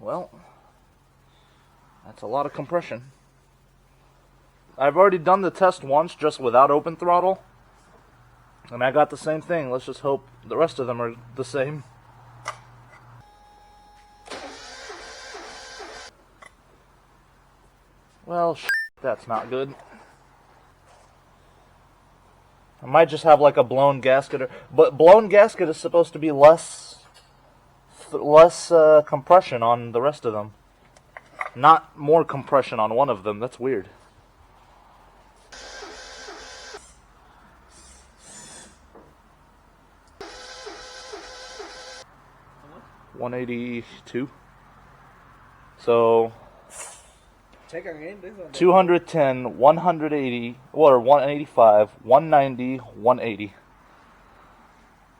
Well, that's a lot of compression. I've already done the test once just without open throttle, and I got the same thing. Let's just hope the rest of them are the same. Well, that's not good. I might just have like a blown gasket, but blown gasket is supposed to be less compression on the rest of them, not more compression on one of them. That's weird. $182. So 210, 180, or 185, 190, 180.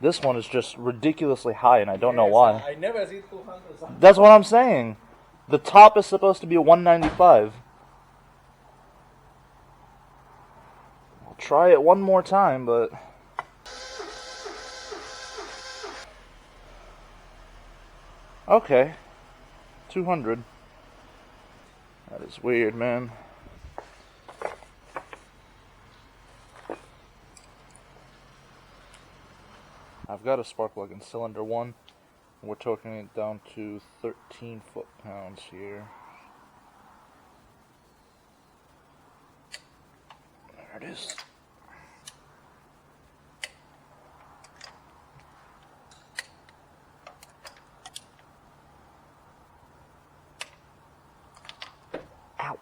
This one is just ridiculously high, and I don't know why. I never see 200. That's what I'm saying. The top is supposed to be a 195. I'll try it one more time, but... Okay. 200. That is weird, man. I've got a spark plug in cylinder 1. We're torquing it down to 13 foot-pounds here. There it is. Ow.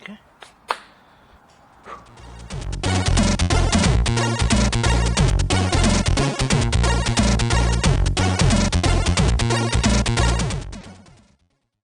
Okay.